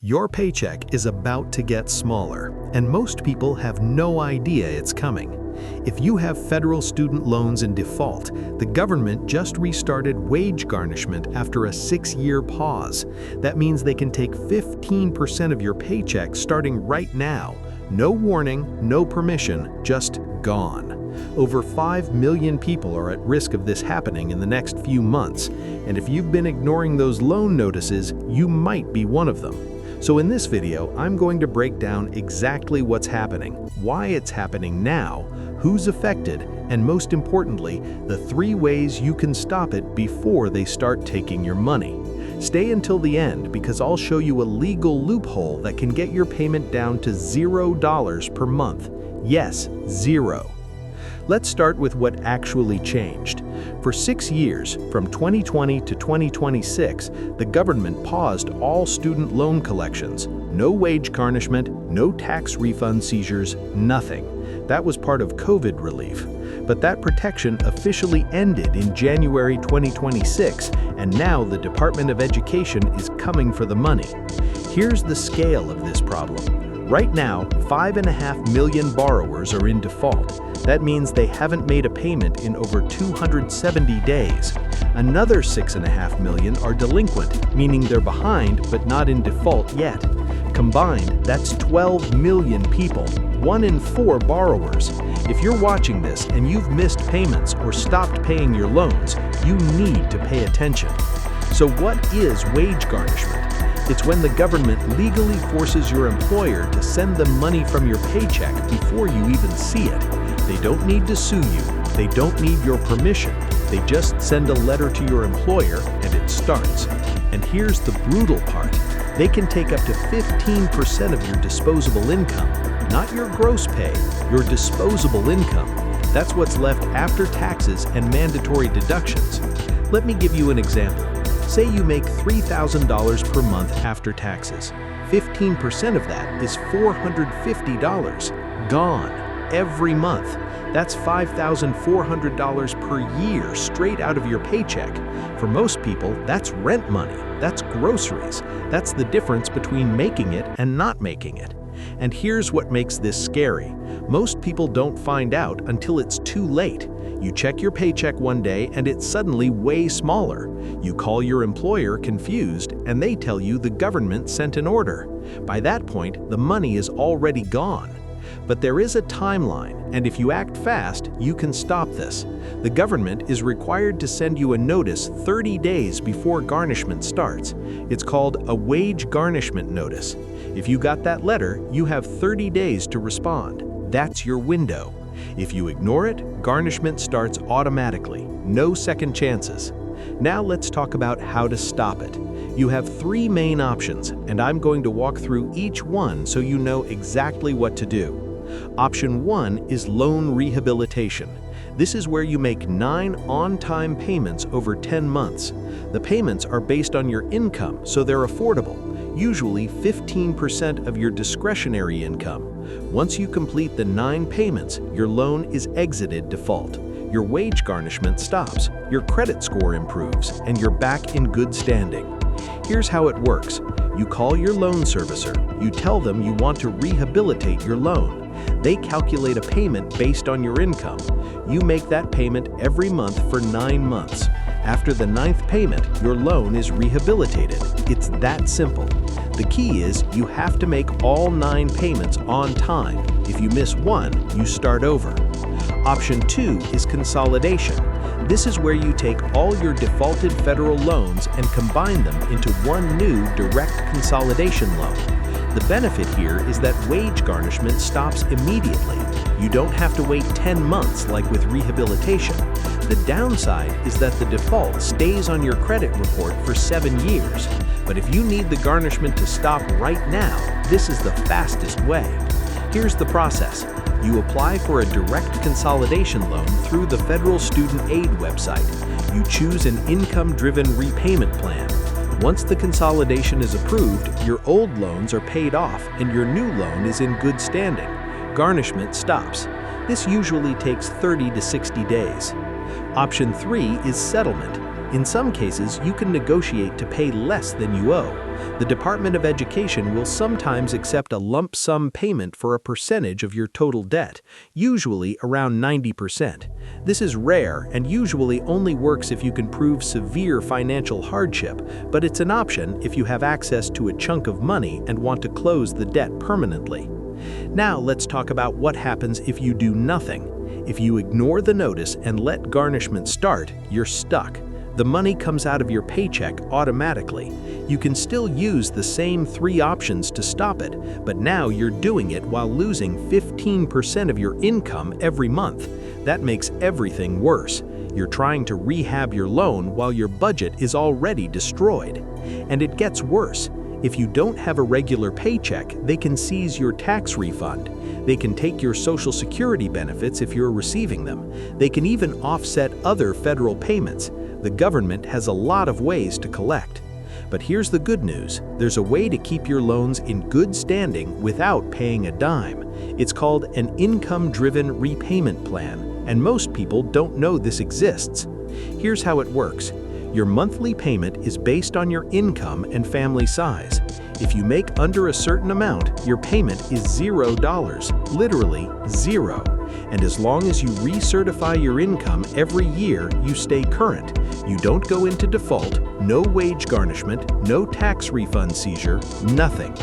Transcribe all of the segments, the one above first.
Your paycheck is about to get smaller, and most people have no idea it's coming. If you have federal student loans in default, the government just restarted wage garnishment after a 6-year pause. That means they can take 15% of your paycheck starting right now. No warning, no permission, just gone. Over 5 million people are at risk of this happening in the next few months, and if you've been ignoring those loan notices, you might be one of them. So in this video, I'm going to break down exactly what's happening, why it's happening now, who's affected, and most importantly, the 3 ways you can stop it before they start taking your money. Stay until the end because I'll show you a legal loophole that can get your payment down to $0 per month. Yes, 0. Let's start with what actually changed. For 6 years, from 2020 to 2026, the government paused all student loan collections. No wage garnishment, no tax refund seizures, nothing. That was part of COVID relief. But that protection officially ended in January 2026, and now the Department of Education is coming for the money. Here's the scale of this problem. Right now, 5.5 million borrowers are in default. That means they haven't made a payment in over 270 days. Another 6.5 million are delinquent, meaning they're behind but not in default yet. Combined, that's 12 million people, 1 in 4 borrowers. If you're watching this and you've missed payments or stopped paying your loans, you need to pay attention. So what is wage garnishment? It's when the government legally forces your employer to send them money from your paycheck before you even see it. They don't need to sue you. They don't need your permission. They just send a letter to your employer and it starts. And here's the brutal part. They can take up to 15% of your disposable income, not your gross pay, your disposable income. That's what's left after taxes and mandatory deductions. Let me give you an example. Say you make $3,000 per month after taxes. 15% of that is $450. Gone. Every month. That's $5,400 per year straight out of your paycheck. For most people, that's rent money. That's groceries. That's the difference between making it and not making it. And here's what makes this scary. Most people don't find out until it's too late. You check your paycheck one day and it's suddenly way smaller. You call your employer confused and they tell you the government sent an order. By that point, the money is already gone. But there is a timeline, and if you act fast, you can stop this. The government is required to send you a notice 30 days before garnishment starts. It's called a wage garnishment notice. If you got that letter, you have 30 days to respond. That's your window. If you ignore it, garnishment starts automatically. No second chances. Now let's talk about how to stop it. You have 3 main options, and I'm going to walk through each one so you know exactly what to do. Option 1 is loan rehabilitation. This is where you make 9 on-time payments over 10 months. The payments are based on your income, so they're affordable, usually 15% of your discretionary income. Once you complete the 9 payments, your loan is exited default. Your wage garnishment stops, your credit score improves, and you're back in good standing. Here's how it works. You call your loan servicer. You tell them you want to rehabilitate your loan. They calculate a payment based on your income. You make that payment every month for 9 months. After the 9th payment, your loan is rehabilitated. It's that simple. The key is you have to make all 9 payments on time. If you miss one, you start over. Option 2 is consolidation. This is where you take all your defaulted federal loans and combine them into one new direct consolidation loan. The benefit here is that wage garnishment stops immediately. You don't have to wait 10 months like with rehabilitation. The downside is that the default stays on your credit report for 7 years. But if you need the garnishment to stop right now, this is the fastest way. Here's the process. You apply for a direct consolidation loan through the federal student aid website. You choose an income-driven repayment plan. Once the consolidation is approved, your old loans are paid off and your new loan is in good standing. Garnishment stops. This usually takes 30 to 60 days. Option 3 is settlement. In some cases, you can negotiate to pay less than you owe. The Department of Education will sometimes accept a lump sum payment for a percentage of your total debt, usually around 90%. This is rare and usually only works if you can prove severe financial hardship, but it's an option if you have access to a chunk of money and want to close the debt permanently. Now let's talk about what happens if you do nothing. If you ignore the notice and let garnishment start, you're stuck. The money comes out of your paycheck automatically. You can still use the same 3 options to stop it, but now you're doing it while losing 15% of your income every month. That makes everything worse. You're trying to rehab your loan while your budget is already destroyed. And it gets worse. If you don't have a regular paycheck, they can seize your tax refund. They can take your Social Security benefits if you're receiving them. They can even offset other federal payments. The government has a lot of ways to collect. But here's the good news. There's a way to keep your loans in good standing without paying a dime. It's called an income-driven repayment plan, and most people don't know this exists. Here's how it works. Your monthly payment is based on your income and family size. If you make under a certain amount, your payment is $0, literally zero. And as long as you recertify your income every year, you stay current. You don't go into default, no wage garnishment, no tax refund seizure, nothing.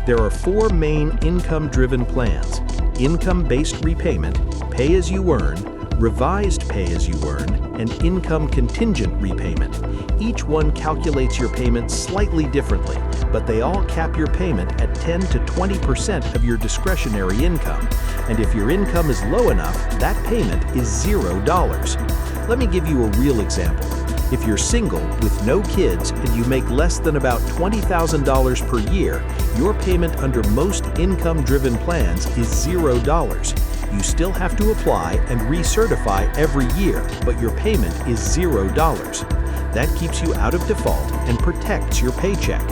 There are 4 main income-driven plans: income-based repayment, pay-as-you-earn, revised pay-as-you-earn, and income contingent repayment. Each one calculates your payments slightly differently, but they all cap your payment at 10 to 20% of your discretionary income. And if your income is low enough, that payment is $0. Let me give you a real example. If you're single with no kids and you make less than about $20,000 per year, your payment under most income-driven plans is $0. You still have to apply and recertify every year, but your payment is $0. That keeps you out of default and protects your paycheck.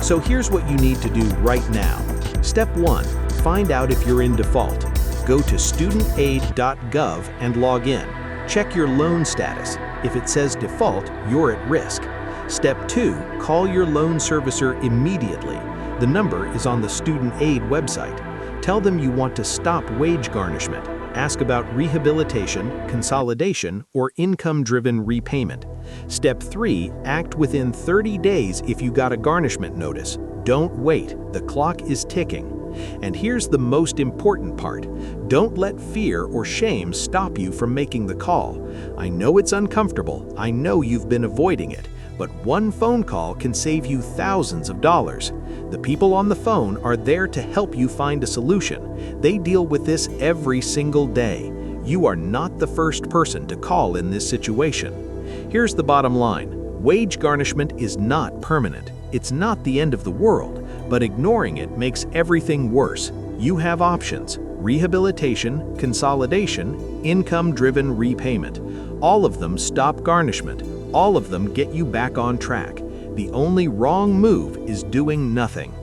So here's what you need to do right now. Step 1, find out if you're in default. Go to StudentAid.gov and log in. Check your loan status. If it says default, you're at risk. Step 2, call your loan servicer immediately. The number is on the StudentAid website. Tell them you want to stop wage garnishment. Ask about rehabilitation, consolidation, or income-driven repayment. Step 3, act within 30 days if you got a garnishment notice. Don't wait, the clock is ticking. And here's the most important part. Don't let fear or shame stop you from making the call. I know it's uncomfortable, I know you've been avoiding it, but one phone call can save you thousands of dollars. The people on the phone are there to help you find a solution. They deal with this every single day. You are not the first person to call in this situation. Here's the bottom line. Wage garnishment is not permanent. It's not the end of the world, but ignoring it makes everything worse. You have options: rehabilitation, consolidation, income-driven repayment. All of them stop garnishment. All of them get you back on track. The only wrong move is doing nothing.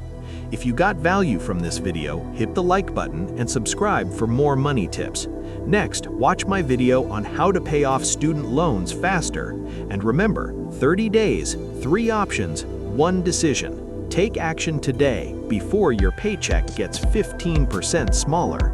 If you got value from this video, hit the like button and subscribe for more money tips. Next, watch my video on how to pay off student loans faster. And remember, 30 days, 3 options, 1 decision. Take action today before your paycheck gets 15% smaller.